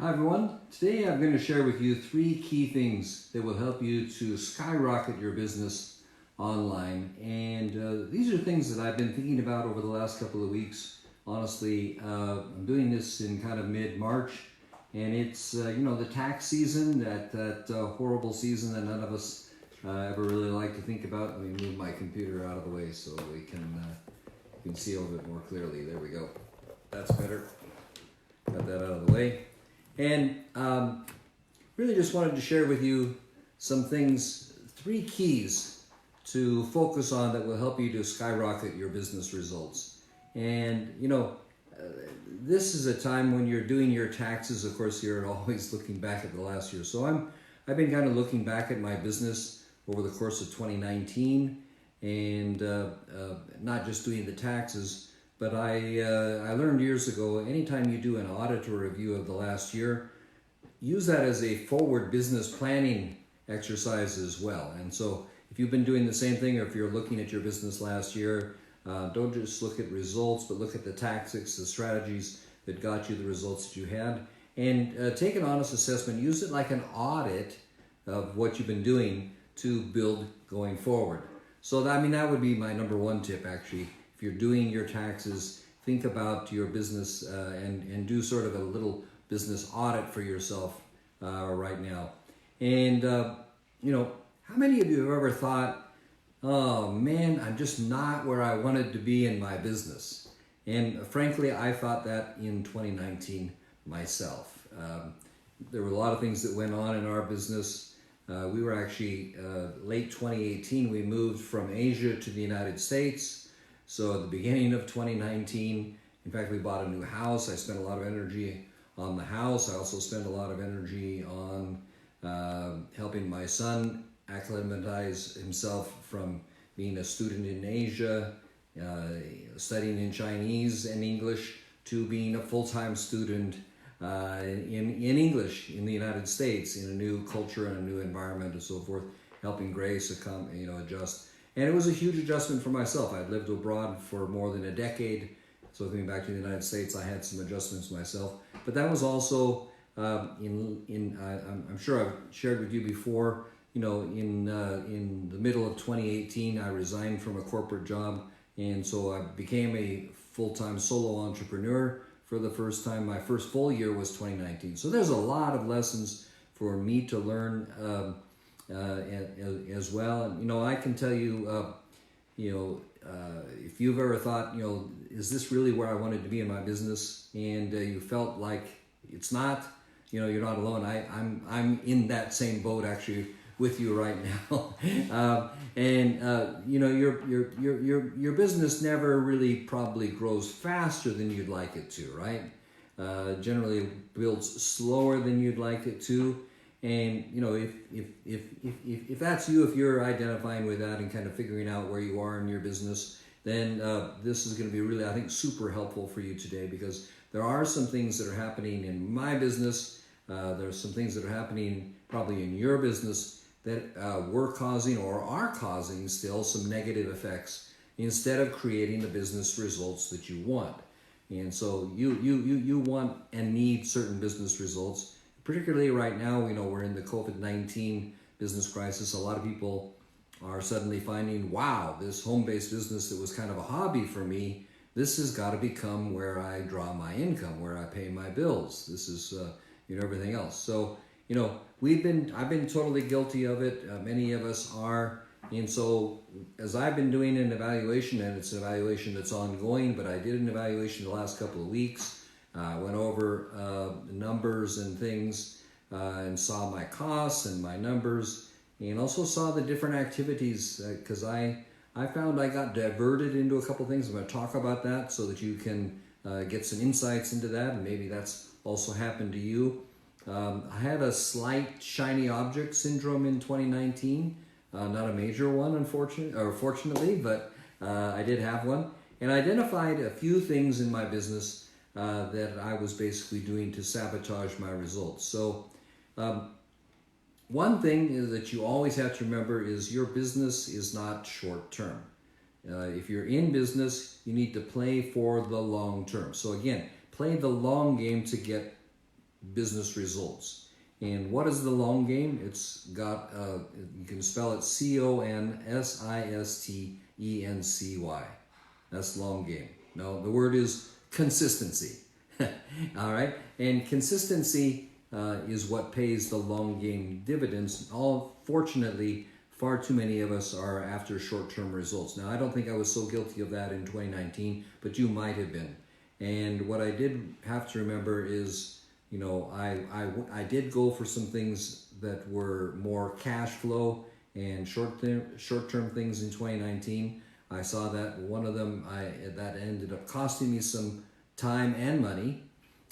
Hi everyone, today I'm going to share with you 3 key things that will help you to skyrocket your business online. And these are things that I've been thinking about over the last couple of weeks. Honestly, I'm doing this in kind of mid-March, and it's the tax season, that horrible season that none of us ever really like to think about. Let me move my computer out of the way so we can see a little bit more clearly. There we go. That's better. Got that out of the way. And really just wanted to share with you some things, 3 keys to focus on that will help you to skyrocket your business results. And this is a time when you're doing your taxes. Of course, you're always looking back at the last year. So I've been kind of looking back at my business over the course of 2019, and not just doing the taxes. But I learned years ago, anytime you do an audit or review of the last year, use that as a forward business planning exercise as well. And so if you've been doing the same thing, or if you're looking at your business last year, don't just look at results, but look at the tactics, the strategies that got you the results that you had. And take an honest assessment. Use it like an audit of what you've been doing to build going forward. So that would be my number 1 tip, actually. If you're doing your taxes, think about your business and do sort of a little business audit for yourself right now. And, how many of you have ever thought, oh man, I'm just not where I wanted to be in my business? And frankly, I thought that in 2019 myself. There were a lot of things that went on in our business. We were actually, late 2018, we moved from Asia to the United States. So at the beginning of 2019, in fact, we bought a new house. I spent a lot of energy on the house. I also spent a lot of energy on helping my son acclimatize himself from being a student in Asia, studying in Chinese and English, to being a full-time student in English in the United States, in a new culture and a new environment and so forth, helping Grace adjust. And it was a huge adjustment for myself. I'd lived abroad for more than a decade, so coming back to the United States, I had some adjustments myself. But that was also I'm sure I've shared with you before. In the middle of 2018, I resigned from a corporate job, and so I became a full-time solo entrepreneur for the first time. My first full year was 2019. So there's a lot of lessons for me to learn as well. And I can tell you, if you've ever thought, is this really where I wanted to be in my business, and you felt like it's not, you're not alone. I'm in that same boat actually with you right now. Your business never really probably grows faster than you'd like it to, right? Generally builds slower than you'd like it to. And if that's you, if you're identifying with that and kind of figuring out where you are in your business, then this is going to be really, I think, super helpful for you today, because there are some things that are happening in my business. There's some things that are happening probably in your business that were causing or are causing still some negative effects, instead of creating the business results that you want. And so you want and need certain business results. Particularly right now, we're in the COVID-19 business crisis. A lot of people are suddenly finding, wow, this home-based business that was kind of a hobby for me, this has got to become where I draw my income, where I pay my bills. This is, everything else. So, I've been totally guilty of it. Many of us are. And so as I've been doing an evaluation, and it's an evaluation that's ongoing, but I did an evaluation the last couple of weeks. Went over numbers and things, and saw my costs and my numbers, and also saw the different activities, because I found I got diverted into a couple things. I'm going to talk about that so that you can get some insights into that, and maybe that's also happened to you. I had a slight shiny object syndrome in 2019, not a major one, fortunately, but I did have one, and I identified a few things in my business that I was basically doing to sabotage my results. So one thing is that you always have to remember is your business is not short term. If you're in business, you need to play for the long term. So again, play the long game to get business results. And what is the long game? It's got, you can spell it CONSISTENCY. That's long game. No, the word is consistency. All right? And consistency is what pays the long game dividends. Fortunately, far too many of us are after short-term results. Now, I don't think I was so guilty of that in 2019, but you might have been. And what I did have to remember is, I did go for some things that were more cash flow and short-term things in 2019. I saw that one of them, that ended up costing me some time and money,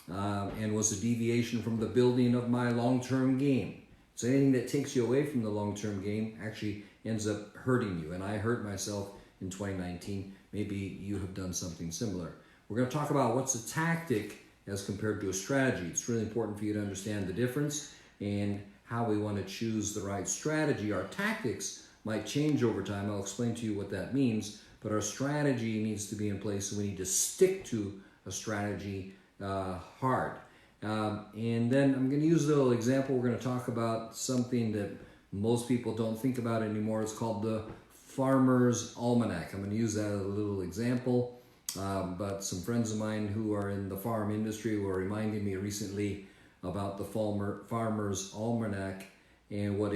and was a deviation from the building of my long-term game. So anything that takes you away from the long-term game actually ends up hurting you. And I hurt myself in 2019. Maybe you have done something similar. We're going to talk about what's a tactic as compared to a strategy. It's really important for you to understand the difference and how we want to choose the right strategy. Our tactics might change over time. I'll explain to you what that means, but our strategy needs to be in place, and we need to stick to a strategy hard. And then I'm going to use a little example. We're going to talk about something that most people don't think about anymore. It's called the Farmer's Almanac. I'm going to use that as a little example. But some friends of mine who are in the farm industry were reminding me recently about the Farmer's Almanac, and what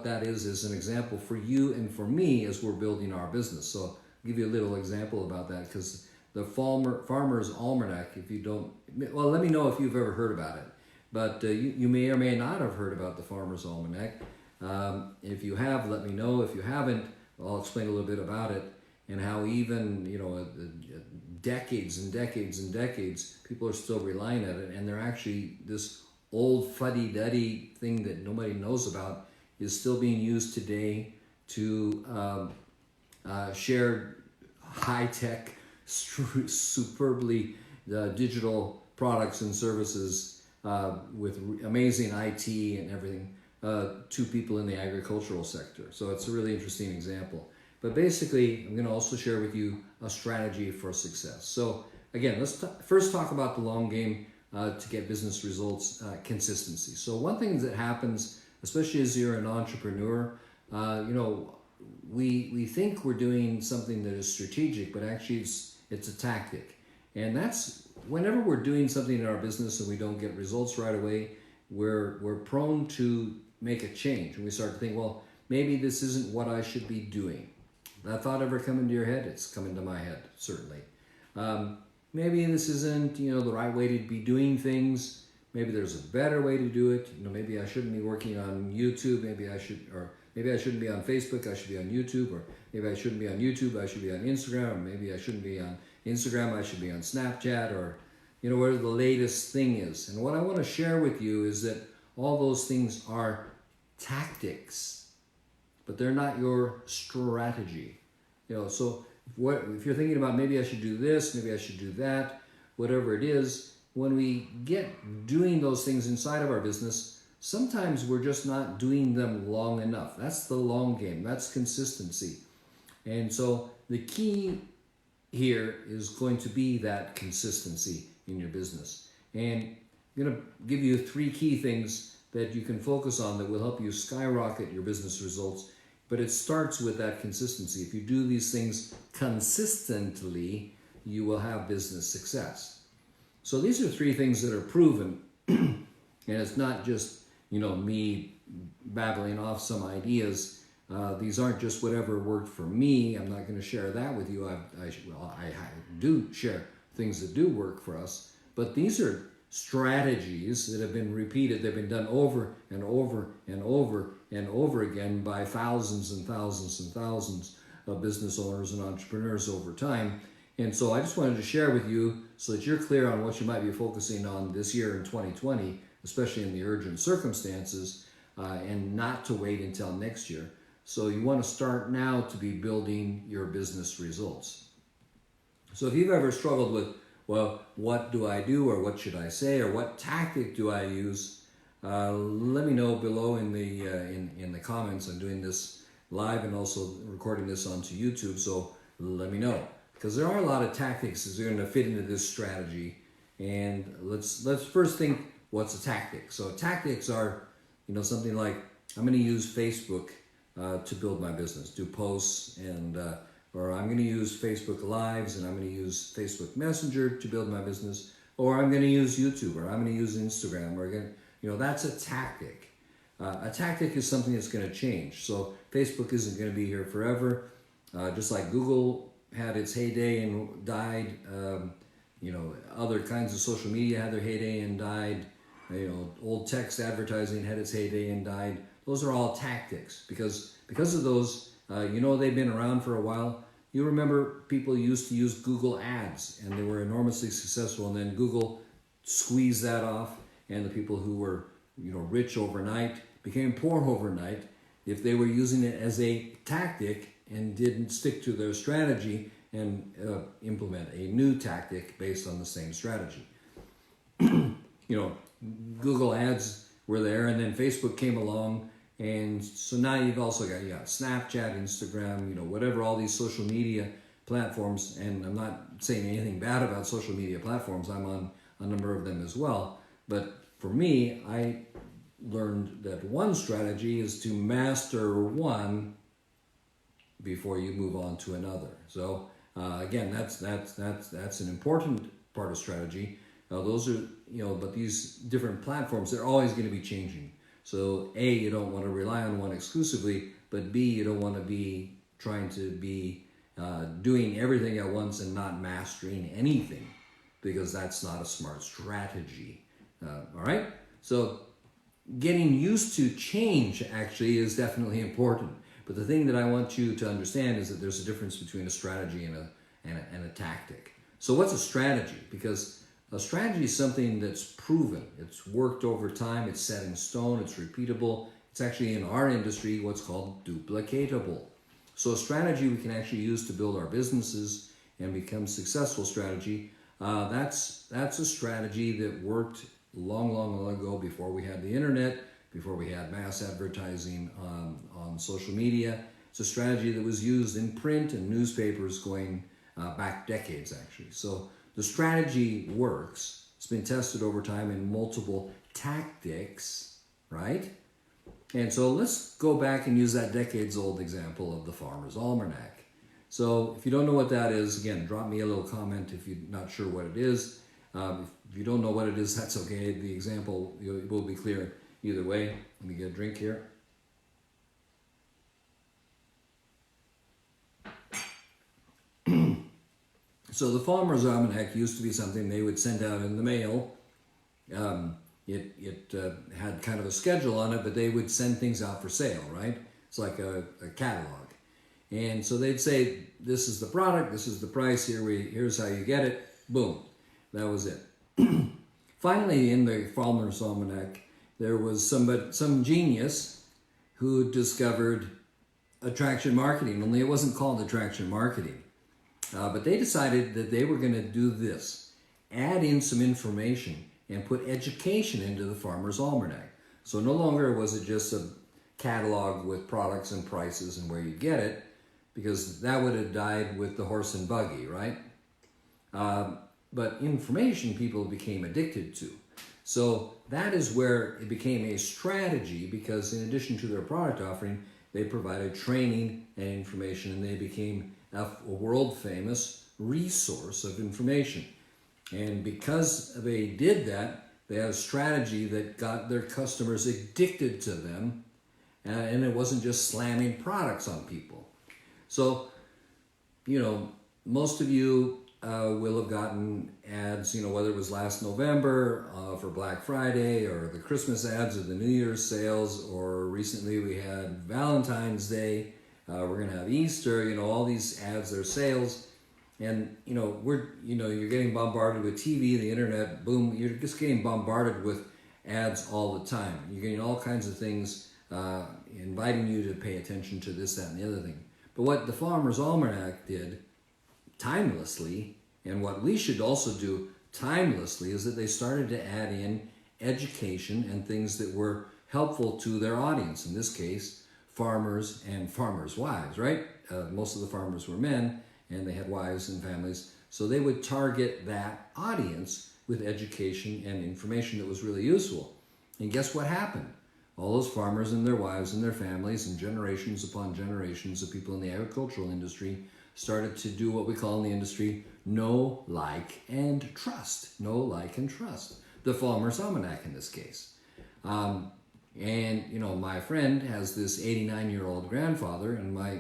that is an example for you and for me as we're building our business. So I'll give you a little example about that, because the Farmer's Almanac, if you don't, well, let me know if you've ever heard about it. But you may or may not have heard about the Farmer's Almanac. If you have, let me know. If you haven't, I'll explain a little bit about it, and how even, decades and decades and decades, people are still relying on it, and they're actually, this old fuddy-duddy thing that nobody knows about is still being used today to share high-tech, superbly digital products and services with amazing IT and everything to people in the agricultural sector. So it's a really interesting example. But basically, I'm going to also share with you a strategy for success. So again, let's first talk about the long game to get business results, consistency. So one thing that happens, especially as you're an entrepreneur, we think we're doing something that is strategic, but actually it's a tactic. And that's whenever we're doing something in our business and we don't get results right away, we're prone to make a change. And we start to think, well, maybe this isn't what I should be doing. That thought ever come into your head? It's come into my head, certainly. Maybe this isn't, the right way to be doing things. Maybe there's a better way to do it. Maybe I shouldn't be working on YouTube. Maybe I shouldn't be on Facebook. I should be on YouTube. Or maybe I shouldn't be on YouTube. I should be on Instagram. Or maybe I shouldn't be on Instagram. I should be on Snapchat, or whatever the latest thing is. And what I want to share with you is that all those things are tactics, but they're not your strategy. So if you're thinking about maybe I should do this, maybe I should do that, whatever it is, when we get doing those things inside of our business, sometimes we're just not doing them long enough. That's the long game. That's consistency. And so the key here is going to be that consistency in your business. And I'm going to give you 3 key things that you can focus on that will help you skyrocket your business results. But it starts with that consistency. If you do these things consistently, you will have business success. So these are 3 things that are proven. And it's not just, me babbling off some ideas. These aren't just whatever worked for me. I'm not going to share that with you. I do share things that do work for us. But these are strategies that have been repeated. They've been done over and over and over and over again by thousands and thousands and thousands of business owners and entrepreneurs over time. And so I just wanted to share with you so that you're clear on what you might be focusing on this year in 2020, especially in the urgent circumstances, and not to wait until next year. So you want to start now to be building your business results. So if you've ever struggled with, well, what do I do, or what should I say, or what tactic do I use? Let me know below in the comments. I'm doing this live and also recording this onto YouTube, so let me know. Because there are a lot of tactics that are going to fit into this strategy, And let's first think, what's a tactic? So tactics are, something like, I'm going to use Facebook to build my business, do posts, and or I'm going to use Facebook Lives, and I'm going to use Facebook Messenger to build my business, or I'm going to use YouTube, or I'm going to use Instagram, or again, that's a tactic. A tactic is something that's going to change. So Facebook isn't going to be here forever. Just like Google had its heyday and died, other kinds of social media had their heyday and died. Old text advertising had its heyday and died. Those are all tactics because of those, they've been around for a while. You remember people used to use Google ads and they were enormously successful, and then Google squeezed that off, and the people who were, rich overnight became poor overnight if they were using it as a tactic and didn't stick to their strategy and implement a new tactic based on the same strategy. Google ads were there, and then Facebook came along, and so now you've also got Snapchat, Instagram, whatever, all these social media platforms. And I'm not saying anything bad about social media platforms. I'm on a number of them as well. But for me, I learned that one strategy is to master one before you move on to another. So again, that's an important part of strategy. Those are, but these different platforms, they're always going to be changing. So A, you don't want to rely on one exclusively, but B, you don't want to be trying to be doing everything at once and not mastering anything, because that's not a smart strategy. All right? So getting used to change actually is definitely important. But the thing that I want you to understand is that there's a difference between a strategy and a tactic. So what's a strategy? Because a strategy is something that's proven. It's worked over time. It's set in stone. It's repeatable. It's actually, in our industry, what's called duplicatable. So a strategy we can actually use to build our businesses and become successful strategy, that's a strategy that worked long ago, before we had the internet, before we had mass advertising on social media. It's a strategy that was used in print and newspapers going back decades, actually. So the strategy works. It's been tested over time in multiple tactics, right? And so let's go back and use that decades-old example of the Farmer's Almanac. So if you don't know what that is, again, drop me a little comment if you're not sure what it is. If you don't know what it is, that's okay. The example will be clear either way. Let me get a drink here. So the Farmer's Almanac used to be something they would send out in the mail. It had kind of a schedule on it, but they would send things out for sale, right? It's like a catalog. And so they'd say, this is the product, this is the price, here's how you get it, boom. That was it. Finally, in the Farmer's Almanac, there was some genius who discovered attraction marketing, only it wasn't called attraction marketing. But they decided that they were going to do this, add in some information and put education into the Farmer's Almanac. So no longer was it just a catalog with products and prices and where you get it, because that would have died with the horse and buggy, right? But information people became addicted to. So that is where it became a strategy, because in addition to their product offering, they provided training and information, and they became a world-famous resource of information. And because they did that, they had a strategy that got their customers addicted to them, and it wasn't just slamming products on people. So, most of you will have gotten ads, whether it was last November for Black Friday, or the Christmas ads, or the New Year's sales, or recently we had Valentine's Day. We're going to have Easter, all these ads, their sales. And, you're getting bombarded with TV, the internet, boom, you're just getting bombarded with ads all the time. You're getting all kinds of things inviting you to pay attention to this, that, and the other thing. But what the Farmer's Almanac did timelessly, and what we should also do timelessly, is that they started to add in education and things that were helpful to their audience. In this case, farmers and farmers' wives, right? Most of the farmers were men, and they had wives and families. So they would target that audience with education and information that was really useful. And guess what happened? All those farmers and their wives and their families and generations upon generations of people in the agricultural industry started to do what we call in the industry know, like, and trust. Know, like, and trust. The Farmer's Almanac in this case. And you know, my friend has this 89-year-old grandfather, and my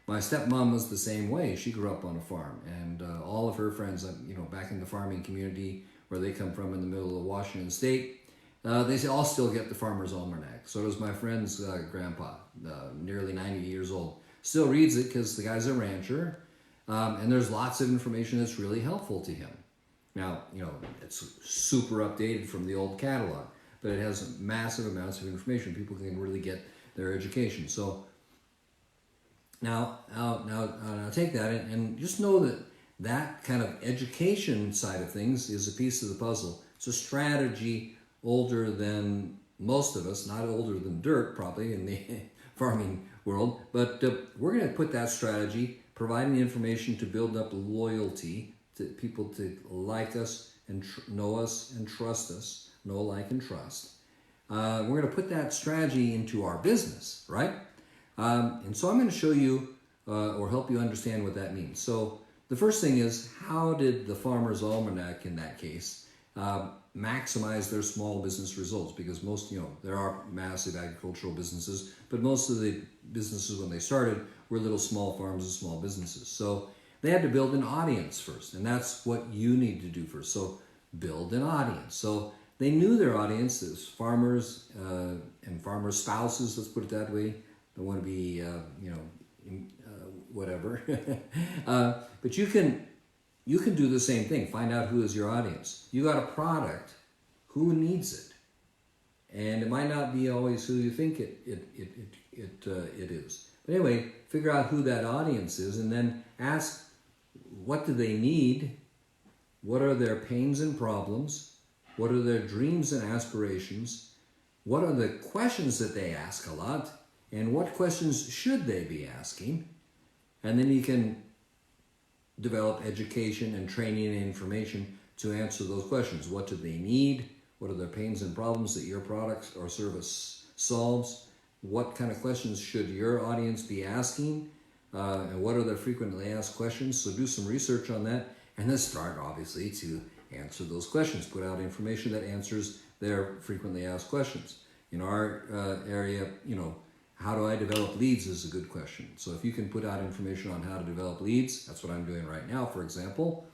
stepmom was the same way. She grew up on a farm, and all of her friends, you know, back in the farming community where they come from in the middle of Washington State, they all still get the Farmer's Almanac. So does my friend's grandpa, nearly 90 years old. Still reads it because the guy's a rancher, and there's lots of information that's really helpful to him. Now, you know, it's super updated from the old catalog, but it has massive amounts of information. People can really get their education. So now take that and just know that that kind of education side of things is a piece of the puzzle. It's a strategy older than most of us, not older than dirt probably in the farming world, but we're going to put that strategy, providing the information to build up loyalty to people to like us and know us and trust us, know, like, and trust. We're going to put that strategy into our business, right? And so I'm going to show you or help you understand what that means. So the first thing is, how did the Farmer's Almanac in that case maximize their small business results? Because most, you know, there are massive agricultural businesses, but most of the businesses when they started were little small farms and small businesses. So they had to build an audience first, and that's what you need to do first. So build an audience. So they knew their audience as farmers and farmers' spouses, let's put it that way. Don't want to be, you know, whatever. But you can do the same thing. Find out who is your audience. You got a product. Who needs it? And it might not be always who you think it is. But anyway, figure out who that audience is, and then ask, what do they need? What are their pains and problems? What are their dreams and aspirations? What are the questions that they ask a lot? And what questions should they be asking? And then you can develop education and training and information to answer those questions. What do they need? What are their pains and problems that your product or service solves? What kind of questions should your audience be asking? And what are their frequently asked questions? So do some research on that, and then start, obviously, to answer those questions. Put out information that answers their frequently asked questions. In our area, you know, how do I develop leads is a good question. So if you can put out information on how to develop leads, that's what I'm doing right now, for example.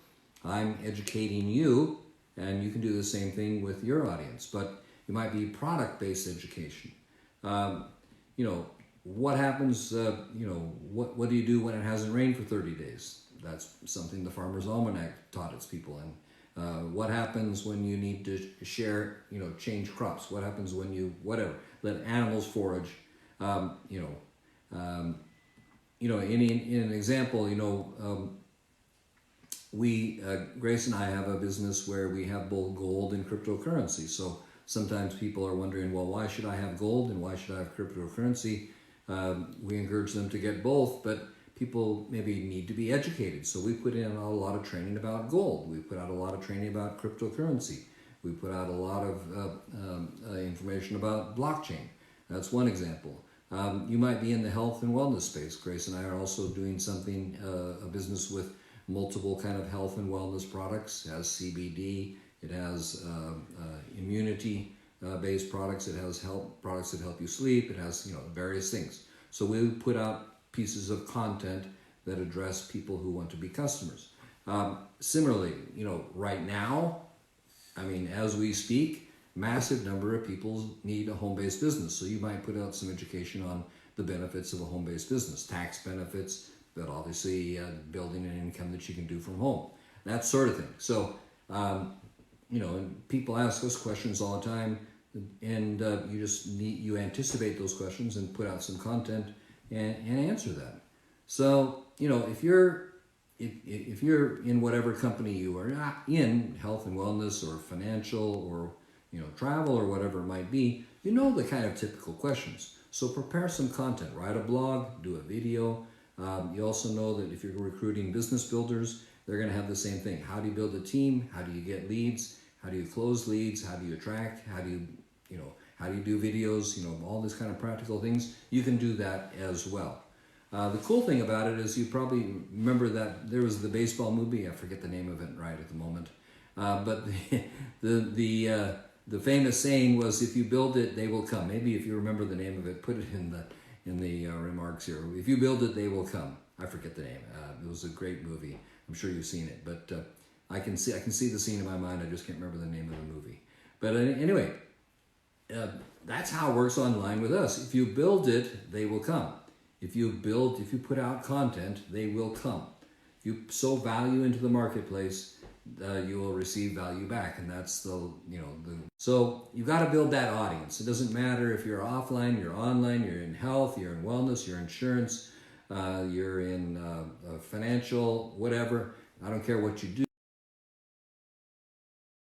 I'm educating you, and you can do the same thing with your audience, but it might be product-based education. You know, what happens, you know, what do you do when it hasn't rained for 30 days? That's something the Farmer's Almanac taught its people. And what happens when you need to share, you know, change crops? What happens when you, whatever, let animals forage? In an example, you know, Grace and I have a business where we have both gold and cryptocurrency. So sometimes people are wondering, well, why should I have gold and why should I have cryptocurrency? We encourage them to get both, but people maybe need to be educated. So we put in a lot of training about gold. We put out a lot of training about cryptocurrency. We put out a lot of information about blockchain. That's one example. You might be in the health and wellness space. Grace and I are also doing something, a business with multiple kind of health and wellness products. It has CBD, it has immunity-based products, it has health products that help you sleep, it has, you know, various things. So we put out pieces of content that address people who want to be customers. Similarly, you know, right now, I mean, as we speak, massive number of people need a home-based business. So you might put out some education on the benefits of a home-based business, tax benefits, but obviously building an income that you can do from home, that sort of thing. So, you know, and people ask us questions all the time, and you anticipate those questions and put out some content and answer that. So, you know, if you're in whatever company you are in, health and wellness or financial or, you know, travel or whatever it might be, you know the kind of typical questions. So prepare some content, write a blog, do a video. You also know that if you're recruiting business builders, they're going to have the same thing. How do you build a team? How do you get leads? How do you close leads? How do you attract? How do you, how do you do videos? All these kind of practical things. You can do that as well. The cool thing about it is you probably remember that there was the baseball movie. I forget the name of it right at the moment. But the famous saying was, if you build it, they will come. Maybe if you remember the name of it, put it in the remarks here. If you build it, they will come. I forget the name. It was a great movie. I'm sure you've seen it, but I can see the scene in my mind. I just can't remember the name of the movie. But anyway, that's how it works online with us. If you build it, they will come. If you put out content, they will come. If you sow value into the marketplace, you will receive value back, and that's so you got to build that audience. It doesn't matter if you're offline, you're online, you're in health, you're in wellness, you're in insurance, you're in financial, whatever. I don't care what you do.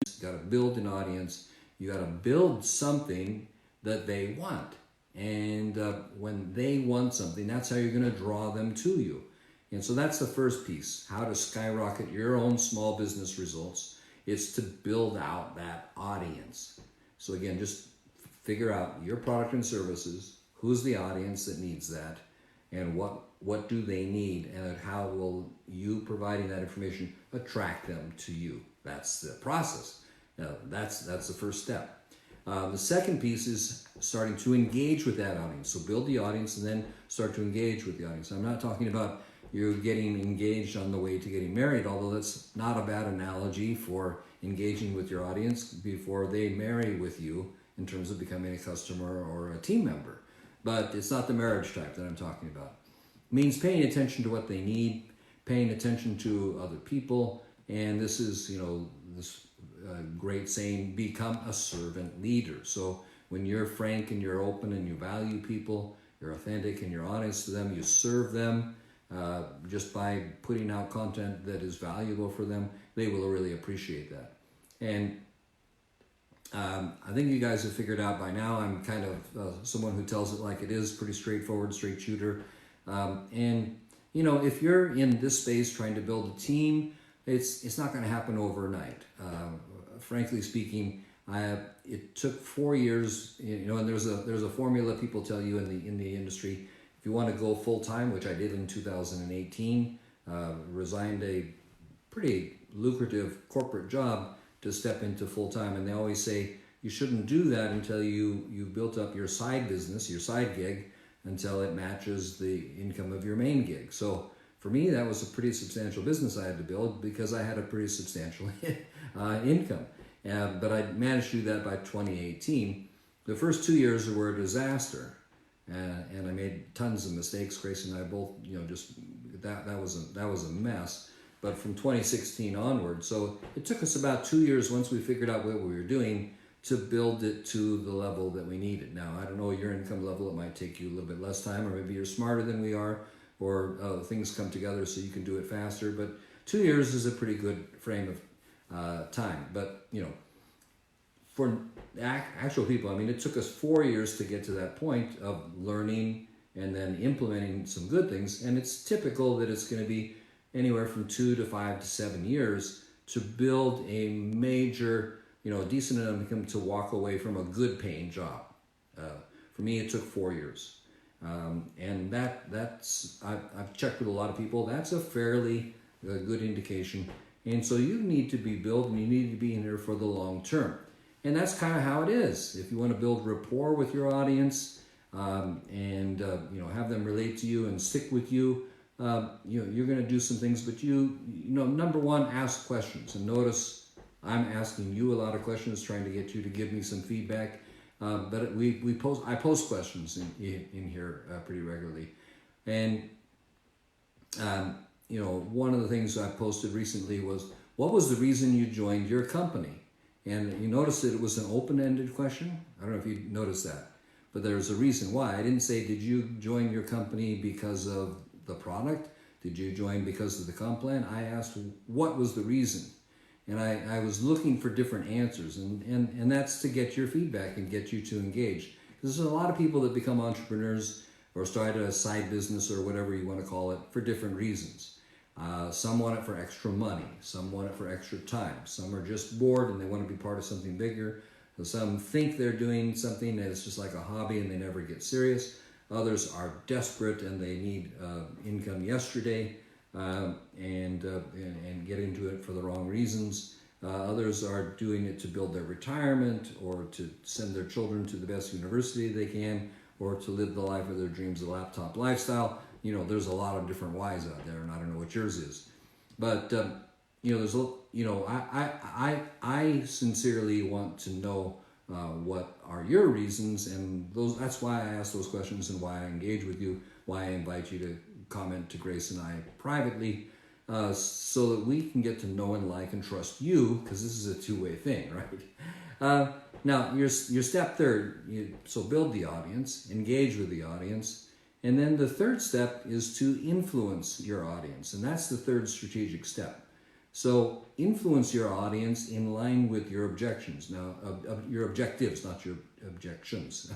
You got to build an audience. You got to build something that they want, and when they want something, that's how you're going to draw them to you. And so that's the first piece, how to skyrocket your own small business results. It's to build out that audience. So again, just figure out your product and services, who's the audience that needs that, and what do they need, and how will you providing that information attract them to you. That's the process. That's the first step. The second piece is starting to engage with that audience. So build the audience and then start to engage with the audience. I'm not talking about you're getting engaged on the way to getting married, although that's not a bad analogy for engaging with your audience before they marry with you in terms of becoming a customer or a team member. But it's not the marriage type that I'm talking about. It means paying attention to what they need, paying attention to other people, and this is, this great saying, become a servant leader. So when you're frank and you're open and you value people, you're authentic and you're honest to them, you serve them, just by putting out content that is valuable for them, they will really appreciate that. And I think you guys have figured out by now, I'm kind of someone who tells it like it is, pretty straightforward, straight shooter. And if you're in this space trying to build a team, it's not going to happen overnight. Frankly speaking, it took 4 years. And there's a formula people tell you in the industry. If you want to go full-time, which I did in 2018, resigned a pretty lucrative corporate job to step into full-time. And they always say you shouldn't do that until you've built up your side business, your side gig, until it matches the income of your main gig. So for me, that was a pretty substantial business I had to build because I had a pretty substantial income. But I managed to do that by 2018. The first 2 years were a disaster. And I made tons of mistakes. Grace and I both, that was a mess. But from 2016 onward, so it took us about 2 years once we figured out what we were doing to build it to the level that we needed. Now, I don't know your income level. It might take you a little bit less time, or maybe you're smarter than we are, or things come together so you can do it faster. But 2 years is a pretty good frame of time. But, for actual people, it took us 4 years to get to that point of learning and then implementing some good things. And it's typical that it's going to be anywhere from 2 to 5 to 7 years to build a major, decent enough income to walk away from a good paying job. For me, it took 4 years. And that's I've checked with a lot of people. That's a fairly good indication. And so you need to be built, and you need to be in there for the long term. And that's kind of how it is. If you want to build rapport with your audience, and have them relate to you and stick with you, you're going to do some things. But number one, ask questions. And notice I'm asking you a lot of questions, trying to get you to give me some feedback. But I post questions in here pretty regularly. And one of the things I posted recently was, what was the reason you joined your company? And you notice that it was an open-ended question. I don't know if you noticed that, but there's a reason why. I didn't say, did you join your company because of the product? Did you join because of the comp plan? I asked, what was the reason? And I was looking for different answers, and that's to get your feedback and get you to engage. There's a lot of people that become entrepreneurs or start a side business or whatever you want to call it for different reasons. Some want it for extra money. Some want it for extra time. Some are just bored and they want to be part of something bigger. So some think they're doing something that is just like a hobby and they never get serious. Others are desperate and they need income yesterday and get into it for the wrong reasons. Others are doing it to build their retirement or to send their children to the best university they can or to live the life of their dreams, the laptop lifestyle. You know, there's a lot of different whys out there, and I don't know what yours is. But, you know, there's, you know, I sincerely want to know what are your reasons, and that's why I ask those questions and why I engage with you, why I invite you to comment to Grace and I privately, so that we can get to know and like and trust you, because this is a two-way thing, right? Now, your step third, so build the audience, engage with the audience, and then the third step is to influence your audience, and that's the third strategic step. So influence your audience in line with your objections. Now, your objectives, not your objections,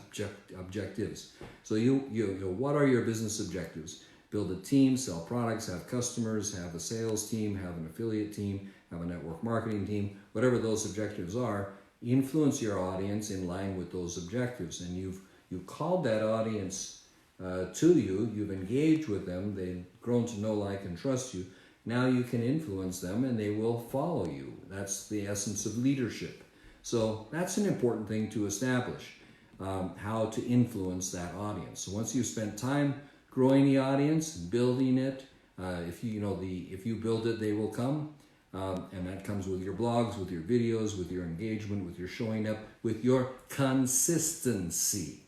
objectives. So what are your business objectives? Build a team, sell products, have customers, have a sales team, have an affiliate team, have a network marketing team, whatever those objectives are. Influence your audience in line with those objectives, and you've called that audience to you, you've engaged with them, they've grown to know, like, and trust you. Now you can influence them and they will follow you. That's the essence of leadership. So that's an important thing to establish, how to influence that audience. So once you've spent time growing the audience, building it, if you build it, they will come. And that comes with your blogs, with your videos, with your engagement, with your showing up, with your consistency.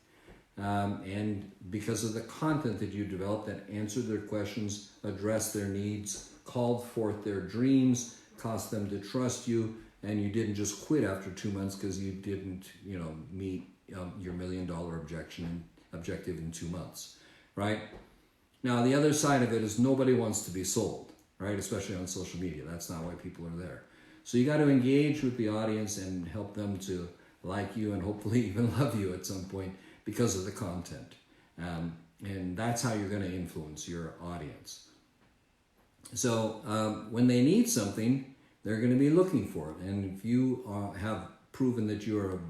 And because of the content that you developed that answered their questions, addressed their needs, called forth their dreams, caused them to trust you, and you didn't just quit after 2 months because you didn't, meet your $1 million objective in 2 months, right? Now, the other side of it is nobody wants to be sold, right? Especially on social media. That's not why people are there. So you got to engage with the audience and help them to like you and hopefully even love you at some point, because of the content. And that's how you're going to influence your audience. So when they need something, they're going to be looking for it. And if you have proven that you're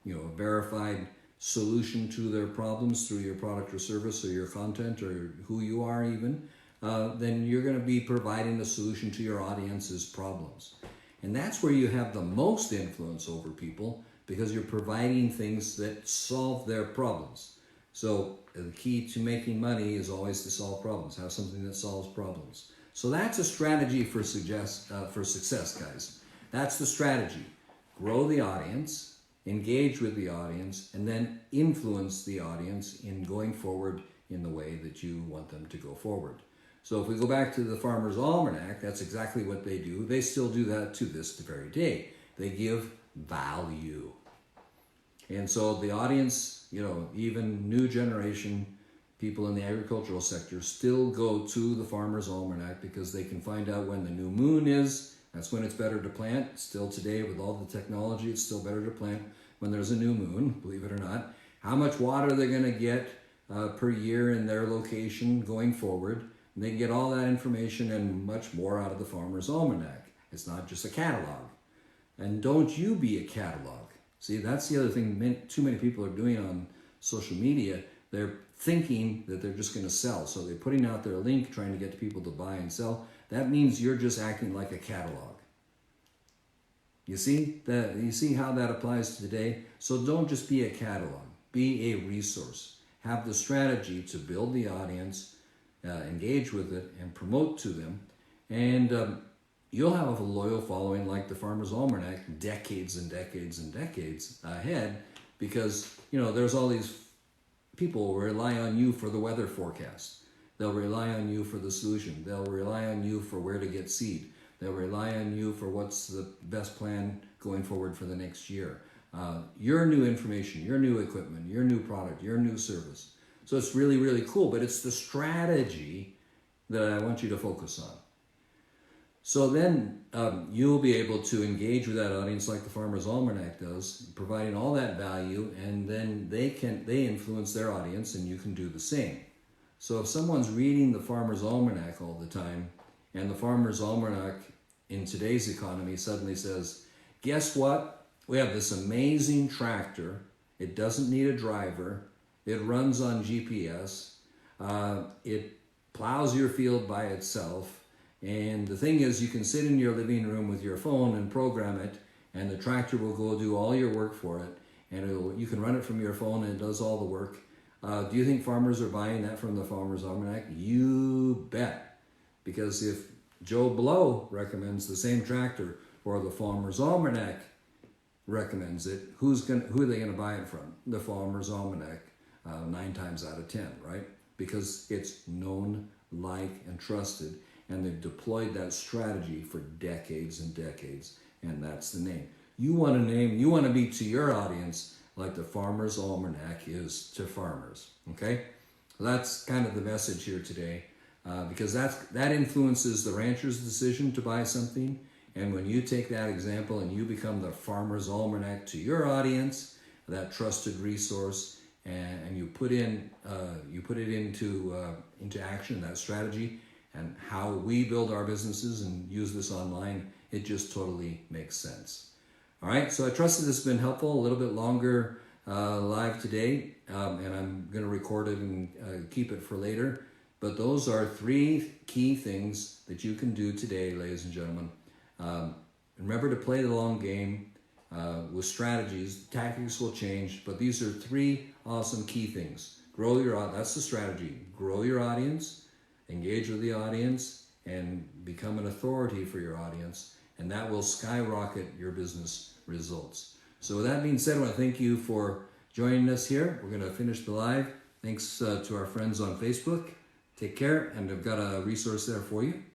a verified solution to their problems through your product or service or your content or who you are even, then you're going to be providing a solution to your audience's problems. And that's where you have the most influence over people, because you're providing things that solve their problems. So the key to making money is always to solve problems. Have something that solves problems. So that's a strategy for success, guys. That's the strategy. Grow the audience, engage with the audience, and then influence the audience in going forward in the way that you want them to go forward. So if we go back to the Farmer's Almanac, that's exactly what they do. They still do that to this very day. They give value. And so the audience, even new generation people in the agricultural sector still go to the Farmer's Almanac because they can find out when the new moon is. That's when it's better to plant. Still today, with all the technology, it's still better to plant when there's a new moon, believe it or not. How much water they're going to get per year in their location going forward. And they get all that information and much more out of the Farmer's Almanac. It's not just a catalog. And don't you be a catalog. See, that's the other thing too many people are doing on social media. They're thinking that they're just going to sell. So they're putting out their link, trying to get people to buy and sell. That means you're just acting like a catalog. You see how that applies today? So don't just be a catalog. Be a resource. Have the strategy to build the audience, engage with it, and promote to them. And you'll have a loyal following like the Farmer's Almanac decades and decades and decades ahead, because, there's all these people who rely on you for the weather forecast. They'll rely on you for the solution. They'll rely on you for where to get seed. They'll rely on you for what's the best plan going forward for the next year. Your new information, your new equipment, your new product, your new service. So it's really, really cool, but it's the strategy that I want you to focus on. So then you'll be able to engage with that audience like the Farmer's Almanac does, providing all that value, and then they influence their audience, and you can do the same. So if someone's reading the Farmer's Almanac all the time, And the Farmer's Almanac in today's economy suddenly says, guess what? We have this amazing tractor. It doesn't need a driver. It runs on GPS. It plows your field by itself. And the thing is, you can sit in your living room with your phone and program it, and the tractor will go do all your work for it. And you can run it from your phone and it does all the work. Do you think farmers are buying that from the Farmer's Almanac? You bet. Because if Joe Blow recommends the same tractor or the Farmer's Almanac recommends it, who are they going to buy it from? The Farmer's Almanac, 9 times out of 10, right? Because it's known, liked, and trusted, and they've deployed that strategy for decades and decades, and that's the name. You want a name, you want to be to your audience like the Farmer's Almanac is to farmers, okay? That's kind of the message here today, because that influences the rancher's decision to buy something. And when you take that example and you become the Farmer's Almanac to your audience, that trusted resource, and you put it into action, that strategy, and how we build our businesses and use this online, it just totally makes sense. All right, so I trust that this has been helpful. A little bit longer live today, and I'm going to record it and keep it for later. But those are 3 key things that you can do today, ladies and gentlemen. Remember to play the long game with strategies. Tactics will change, but these are 3 awesome key things. That's the strategy. Grow your audience, engage with the audience, and become an authority for your audience, and that will skyrocket your business results. So with that being said, I want to thank you for joining us here. We're going to finish the live. Thanks to our friends on Facebook. Take care, and I've got a resource there for you.